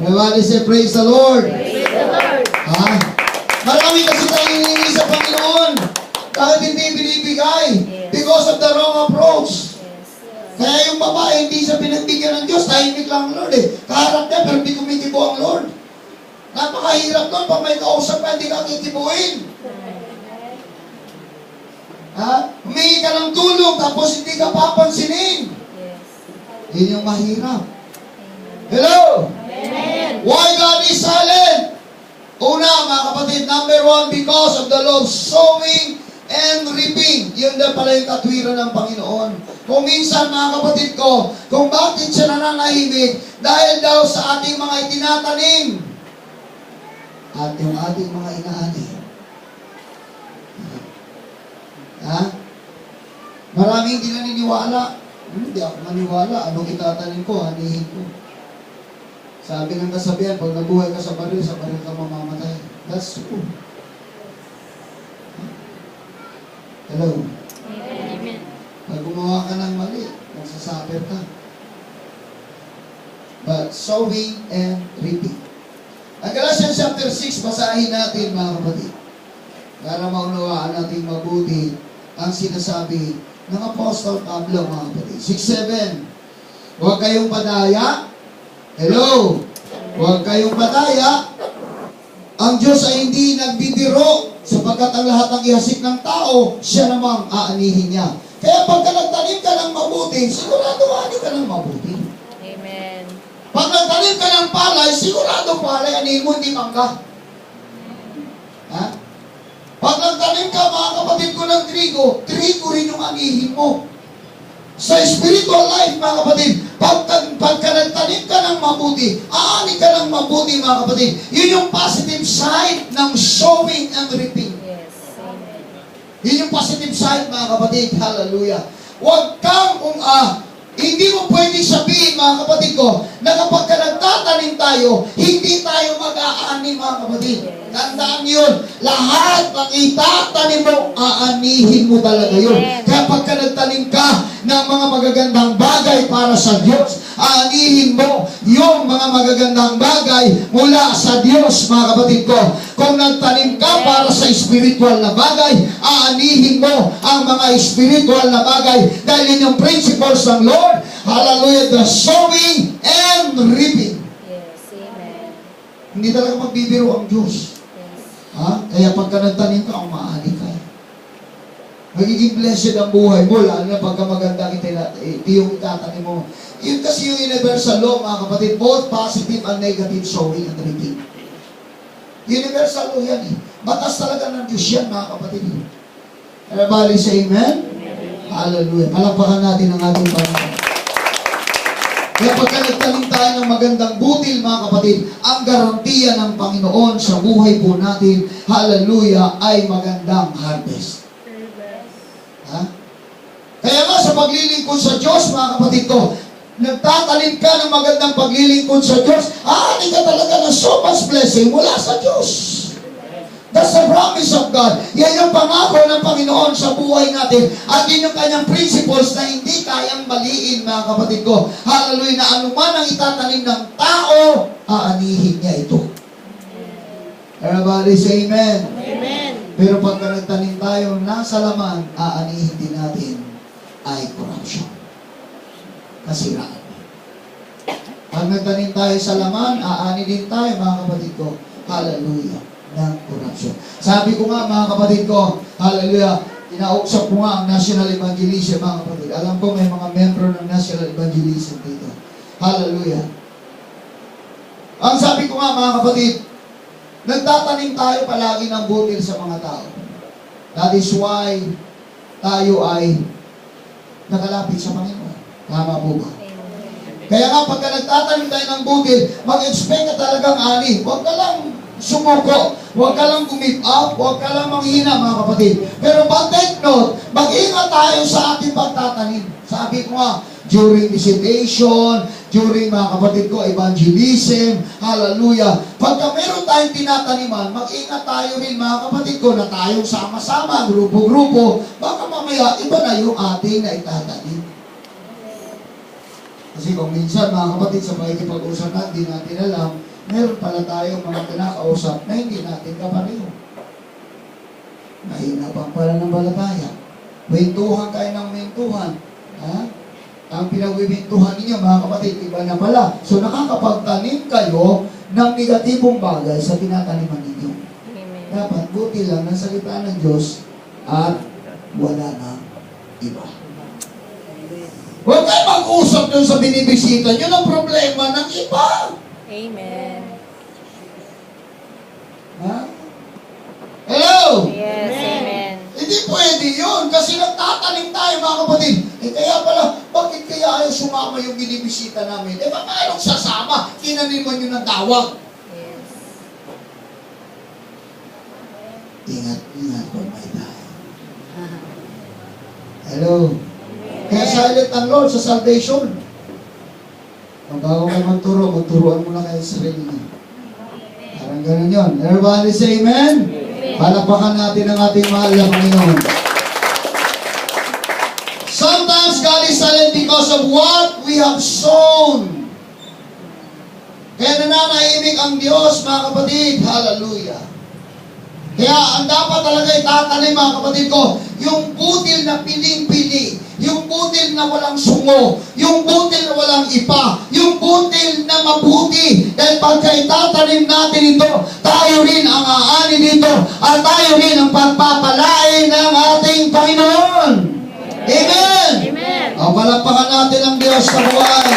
Everybody say, praise the Lord. Praise the Lord. Ha? Marami kasi tayong hinihingi sa Panginoon. Kahit hindi binibigay. Because of the wrong approach. Kaya yung babae, hindi siya pinagbigyan ng Diyos. Tahimik lang ang Lord eh. Kaharap niya, pero hindi kumitibo ang Lord. Napakahirap nun. Pag may kausap ka, hindi ka kitibuin. Ha? Humingi ka ng tulong, tapos hindi ka papansinin. Yun yung mahirap. Hello? Amen. Why God is silent? Una, mga kapatid, number one, because of the law of sowing and reaping. Yun na pala yung katwiran ng Panginoon. Kung minsan, mga kapatid ko, kung bakit siya nananahimik, dahil daw sa ating mga itinatanim at yung ating mga inaani. Ha? Maraming hindi naniniwala. Hindi ako maniwala. Anong itatanim ko, anihin ko. Sabi ng kasabihan, pag nabuhay ka sa baril ka mamamatay. That's true. Hello? Amen. Pag gumawa ka ng mali, magsasuffer ka. But sowing and reaping. Ang Galatians chapter 6, basahin natin mga kapatid. Para maunawaan natin mabuti ang sinasabi ng Apostol Pablo mga kapatid. 6-7. Huwag kayong padaya. Hello? Huwag kayong padaya. Ang Diyos ay hindi nagbibiro sapagkat ang lahat ng ihasik ng tao, siya namang aanihin niya. Kaya pagka nagtanim ka ng mabuti, sigurado ani ka ng mabuti. Amen. Pag nagtanim ka ng palay, sigurado palay, anihin mo, hindi mangga. Ha? Pag nagtanim ka, mga kapatid ko ng trigo rin yung anihin mo. Sa spiritual life, mga kapatid, pagka nagtanim ka ng mabuti, aani ka ng mabuti, mga kapatid. Yun yung positive side ng sowing and reaping. Yes. Amen. Yun yung positive side, mga kapatid. Hallelujah. Huwag kang hindi mo pwedeng sabihin, mga kapatid ko, na kapag ka nagtatanim tayo, hindi tayo mag-aani, mga kapatid. Tandaan yun. Lahat ng itatanim mo, aanihin mo talaga yun. Kaya pagka nagtanim ka ng mga magagandang bagay para sa Diyos, aanihin mo yung mga magagandang bagay mula sa Diyos, mga kapatid ko. Kung nagtanim ka para sa spiritual na bagay, aanihin mo ang mga spiritual na bagay dahil yun yung principles ng Lord. Hallelujah, the sowing and reaping. Yes. Amen. Hindi talaga magbibiro ang Diyos. Yes. Ha? Kaya pagka nagtanim ka, umaani ka. Magiging blessed ang buhay mo, lalo na pagka maganda ito yung itatanim mo. Yun kasi yung universal law, mga kapatid, both positive and negative sowing and reaping. Universal law yan eh. Batas talaga ng Diyos yan, mga kapatid. Everybody say amen? Hallelujah. Palakpakan natin ang ating Panginoon. Kaya pagka nagtanim tayo ng magandang butil, mga kapatid, ang garantiya ng Panginoon sa buhay po natin, hallelujah, ay magandang harvest. Ha? Kaya nga sa paglilingkod sa Diyos, mga kapatid ko, nagtatanim ka ng magandang paglilingkod sa Diyos, aani ka talaga ng so much blessing mula sa Diyos. That's the promise of God. Yan yung pangako ng Panginoon sa buhay natin. At yun yung kanyang principles na hindi kayang maliin, mga kapatid ko. Hallelujah, na anuman ang itatanim ng tao, aanihin niya ito. Everybody say amen. Amen. Pero pagka nagtanim tayo nasa laman, aanihin din natin ay corruption. Kasiraan. Pag nagtanim tayo sa laman, aani din tayo, mga kapatid ko. Hallelujah. Ng corruption. Sabi ko nga, mga kapatid ko, hallelujah, inausap ko nga ang National Evangelism, mga kapatid. Alam ko may mga membro ng National Evangelism dito. Hallelujah. Ang sabi ko nga, mga kapatid, nagtatanim tayo palagi ng butil sa mga tao. That is why tayo ay nakalapit sa Panginoon. Tama po ba? Kaya nga, pagka nagtatanim tayo ng butil, mag-expect ka talagang ani. Huwag ka lang sumuko. Huwag ka lang give up. Huwag ka lang manghina, mga kapatid. Pero take note, mag-ingat tayo sa ating pagtatanim. Sabi ko nga, during visitation, during, mga kapatid ko, evangelism, hallelujah. Pagka meron tayong tinataniman, mag-ingat tayo rin, mga kapatid ko, na tayong sama-sama, grupo-grupo, baka mamaya, iba na yung ating na itatanim. Kasi kung minsan, mga kapatid, sa pakikipag-usap natin, di natin alam, meron pala tayong mga kinakausap na hindi natin kapareho. Mahina pa pala ng balataya. Wentuhan kayo ng wentuhan. Ha? Ang pinagwiwentuhan ninyo, mga kapatid, iba na pala. So nakakapagtanim kayo ng negatibong bagay sa tinataniman ninyo. Amen. Dapat buti lang ng salita ng Diyos at wala na iba. Huwag kayo mag-usap dun sa binibisita nyo ng problema ng iba. Amen. Ha? Hello? Yes, amen. Hindi pwede yun kasi nagtatanim tayo mga kapatid. Kaya pala, bakit kaya ayaw sumama yung binibisita namin? Paano sasama? Kinaniman nyo ng tawag. Yes. Ingat po may tayo. Hello? Kaya silent ang Lord sa salvation. Kung bago kayo magturuan mo na kayo sa sarili niyo. Parang ganun yun. Everybody say amen? Palakpakan natin ang ating mahal na Panginoon. Sometimes God is silent because of what we have sown. Kaya nananahimik ang Diyos, mga kapatid. Hallelujah. Kaya ang dapat talaga itatanim, mga kapatid ko, yung butil na piling-pili, yung butil na walang sungo, yung butil na walang ipa, yung butil na mabuti. Dahil pagka itatanim natin ito, tayo rin ang aani dito, at tayo rin ang pagpapalain ng ating Panginoon. Amen! Amen. O, palakpakan natin ang Diyos sa buhay.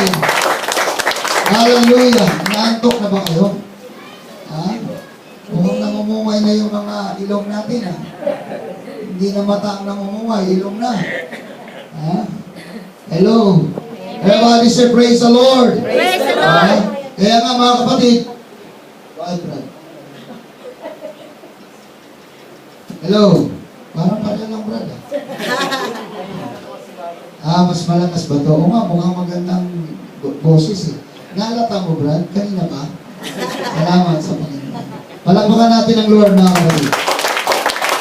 Hallelujah! Naantok na ba kayo? Ha? Mukhang namumungay na yung mga ilong natin, ha? Hindi na mata ang namumungay, ilong na. Ha? Hello? Everybody say praise the Lord. Praise the Lord. Kaya nga mga kapatid, bakit Brad? Hello? Parang pala lang Brad, mas malakas ba ito? Oo nga, mukhang magandang boses eh. Naalata mo Brad? Kanina pa? Salamat sa Panginoon. Palakpakan natin ang Lord, mga kapatid.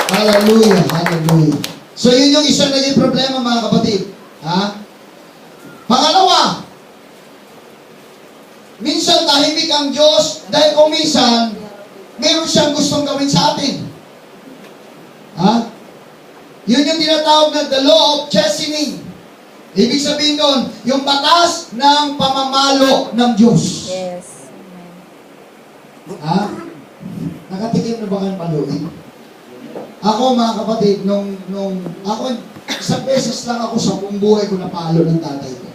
Hallelujah, hallelujah. So yun yung isang naging problema, mga kapatid. Ha? Pangalawa, minsan tahimik ang Diyos dahil kung minsan, meron siyang gustong gawin sa atin. Ha? Yun yung tinatawag na the law of chastening. Ibig sabihin doon, yung batas ng pamamalo ng Diyos. Yes. Amen. Ha? Nakatikim na ba kayong paluin? Ako, mga kapatid, ako, isang beses lang ako sa buong buhay ko napalo ng tatay ko.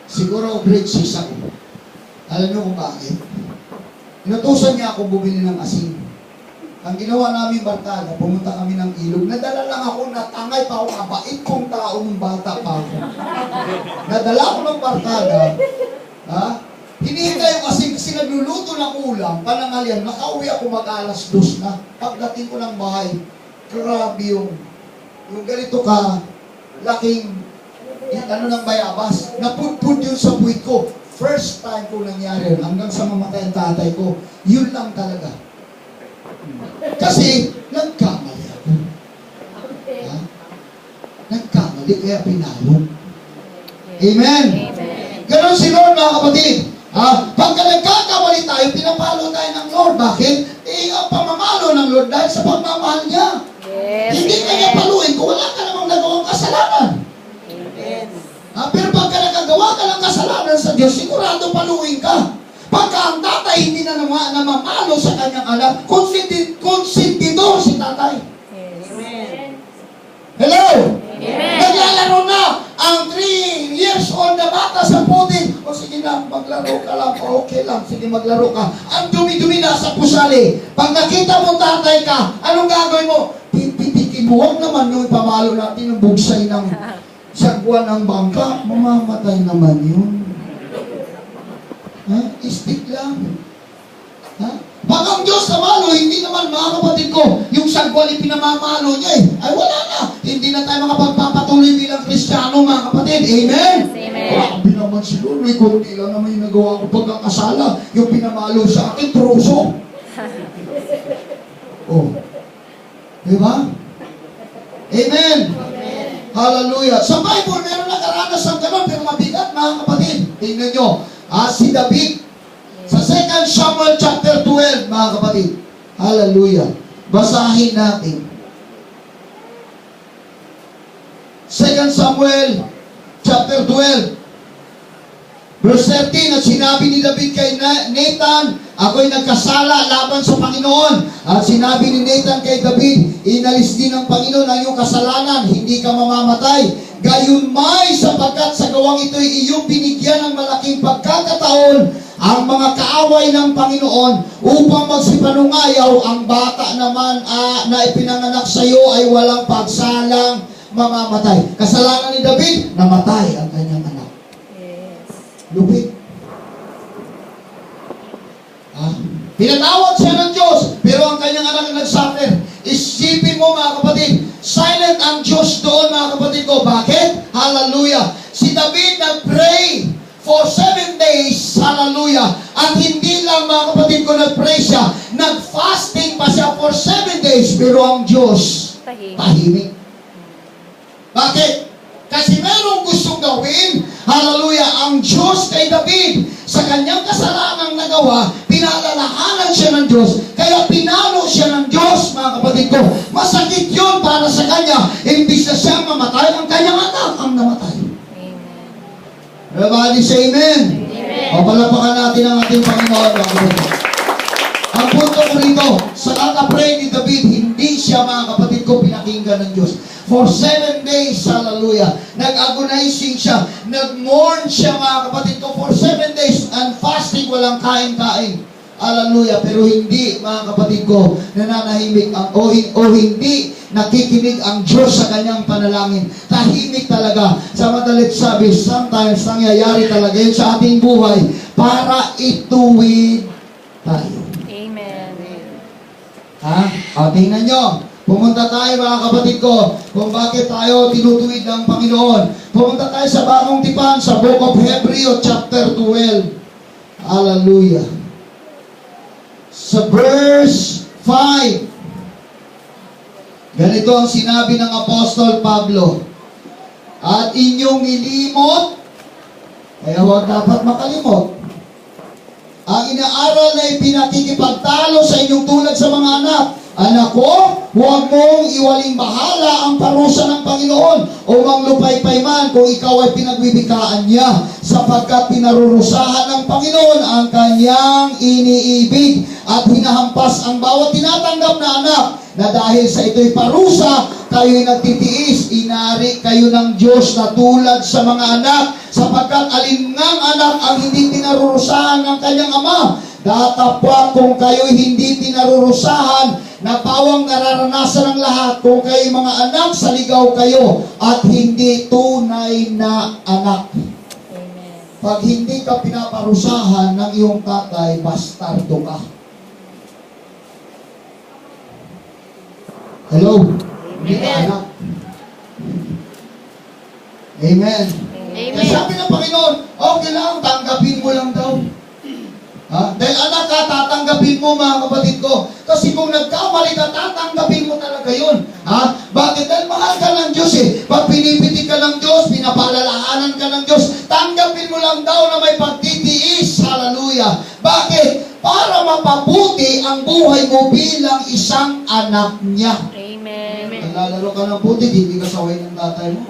Siguro grade 6 ako. Alam niyo kung bakit? Inutusan niya ako bumili ng asin. Ang ginawa namin barkada, pumunta kami ng ilog. Nadala lang ako, natangay pa ako, kabait kong tao ng bata pa ako. Nadala ako ng barkada, ha? Hinihintay ko kasi nagluluto ng ulam, panangalian, nakauwi ako mag-alas 2 na. Pagdating ko ng bahay, grabe yung ganito ka, laking, ng bayabas, napudpud yun sa buwit ko. First time ko nangyari, hanggang sa mamatay ang tatay ko, yun lang talaga. Kasi, nagkamali ako. Ha? Nagkamali, kaya pinalo. Amen? Amen. Ganon si Lord, mga kapatid. Pagka nagkakamali tayo, pinapalo tayo ng Lord. Bakit? Ang pamamalo ng Lord dahil sa pagmamahal niya. Yes. Hindi ka niya paluin kung wala ka namang nagawang kasalanan. Amen. Pero pagka nagagawa ka ng kasalanan sa Diyos, sigurado paluin ka. Pagka ang tatay hindi na namamalo sa kanyang anak, konsentidor si tatay. Yes. Amen. Hello? Amen. Naglalaro na ang 3 years old na bata sa putin. O sige na, maglaro ka lang. Okay lang, sige maglaro ka. Ang dumi-dumi na sa pusali. Pag nakita mo tatay ka, anong gagawin mo? Pipitikin mo. Huwag naman yung pamalo natin ng bugsay ng sagwan ng bangka. Mamamatay naman yun. Ha? Stick lang. Ha? Pag ang Diyos namalo, hindi naman mga kapatid ko, yung sagwan pinamamalo niya ay wala na. Hindi na tayo makapagpapatuloy bilang Kristiyano, mga kapatid. Amen? Amen. Grabe naman si Lord. May kunti lang naman yung nagawa ko pagkakasala. Yung pinamalo sa akin, truso. Oh. Diba? Amen? Amen. Hallelujah. Sa Bible, meron nakaranas ng gano'n, pero mabigat, mga kapatid. Tingnan nyo. Si David. 2 Samuel chapter 12, mga kapatid. Hallelujah. Basahin natin. 2 Samuel chapter 12 verse 13, at sinabi ni David kay Nathan, ako'y nagkasala laban sa Panginoon. At sinabi ni Nathan kay David, inalis din ng Panginoon ang iyong kasalanan, hindi ka mamamatay. Gayunmay, sapagkat sa gawang ito'y iyong binigyan ng malaking pagkakataon ang mga kaaway ng Panginoon upang magsipanungayaw. Ang bata naman na ipinanganak sa iyo ay walang pagsalang mamamatay. Kasalanan ni David, namatay ang kanyang anak. Lupit. Pinatawad siya ng Diyos, pero ang kanyang anak nagsuffer. Isipin mo, mga kapatid, silent ang Diyos doon, mga kapatid ko. Bakit? Hallelujah. Si David nag-pray for 7 days. Hallelujah. At hindi lang, mga kapatid ko, nag-pray siya. Nag-fasting pa siya for 7 days, pero ang Diyos tahimik. Bakit? Kasi merong gustong gawin, hallelujah, ang Diyos kay David. Sa kanyang kasalanang nagawa, pinalalahanan siya ng Diyos. Kaya pinalo siya ng Diyos, mga kapatid ko. Masakit yun para sa kanya. Imbis na siya mamatay, ang kanyang anak ang namatay. Amen. Everybody say amen. Amen. O palapakan natin ang ating Panginoon, mga kapatid ko. Ang punto ko rito, sa kaka-pray ni David, hindi siya, mga kapatid ko, pinakinggan ng Diyos. For 7 days, hallelujah, nag-agonizing siya, nag-mourn siya, mga kapatid ko, for 7 days, and fasting, walang kain-kain. Hallelujah, pero hindi, mga kapatid ko, nananahimik o hindi nakikinig ang Diyos sa kanyang panalangin. Tahimik talaga. Sa madalit sabi, sometimes nangyayari talaga yun sa ating buhay para ituwid tayo. Ha? O, tingnan nyo. Pumunta tayo, mga kapatid ko, kung bakit tayo tinutuwid ng Panginoon. Pumunta tayo sa Bagong Tipan, sa Book of Hebrews, chapter 12. Hallelujah. Sa verse 5, ganito ang sinabi ng Apostol Pablo, at inyong nilimot, kaya huwag dapat makalimot, ang inaaral na ipinakikipagtalo sa inyong tulad sa mga anak. Anak ko, huwag mong iwaling bahala ang parusa ng Panginoon o manglupaypay man kung ikaw ay pinagbibikaan niya, sapagkat pinarurusahan ng Panginoon ang kanyang iniibig at hinahampas ang bawat tinatanggap na anak, na dahil sa ito'y parusa, kayo'y nagtitiis. Inari kayo ng Diyos na tulad sa mga anak, sapagkat alingang anak ang hindi pinarurusahan ng kanyang ama. Datapwa kung kayo'y hindi pinarurusahan, na pawang nararanasan ng lahat kung kayo'y mga anak, sa ligaw kayo at hindi tunay na anak. Amen. Pag hindi ka pinaparusahan ng iyong tatay, bastardo ka. Hello? Hindi ka anak. Amen. Amen. Kaya sabi ng Panginoon, okay lang, tanggapin mo lang daw. Ha? Dahil anak ka, tatanggapin mo, mga kapatid ko. Kasi kung nagkamali ka, tatanggapin mo talaga yun. Ha? Bakit? Dahil mahal ka ng Diyos eh. Pag pinipitik ka ng Diyos, pinapalalahanan ka ng Diyos, tanggapin mo lang daw na may pagtitiis. Hallelujah. Bakit? Para mapabuti ang buhay mo bilang isang anak niya. Amen. Naglalaro ka ng putik, hindi ka saway ng tatay mo.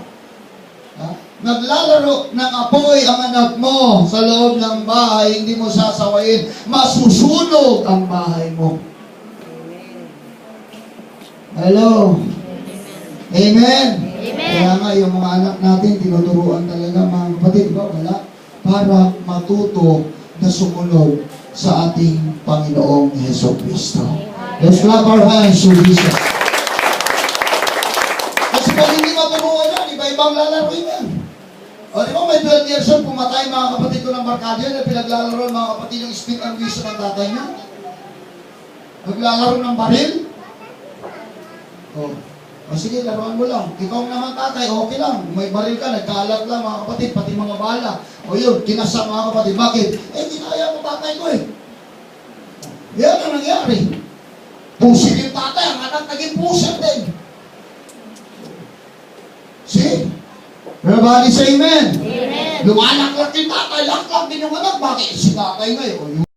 Ha? Naglalaro ng apoy ang anak mo sa loob ng bahay, hindi mo sasawayin, masusunog ang bahay mo. Hello? Amen? Amen. Kaya nga yung mga anak natin, tinuturuan talaga, mga kapatid, ba? Wala. Para matuto na sumunod sa ating Panginoong Jesucristo. Let's clap our hands to Jesus. Kasi pag hindi maturuan yan, iba-ibang lalaroin yan. O di ba may 12 years old, pumatay mga kapatid ko ng barkada yan, na pinaglalaro mga kapatid yung speak and vision ng tatay niya. Naglalaro ng baril. O sige, laruan mo lang. Ikaw naman tatay, okay lang. May baril ka, nagkalat lang mga kapatid, pati mga bala. O yun, kinasa mga kapatid. Bakit? Ginaya mo tatay ko eh. Yan ang nangyari. Pusir yung tatay, ang anak naging pusir din. See? Everybody say amen. Amen. Lumalaklat yung tatay, laklat din yung anak. Bakit? Si tatay ngayon.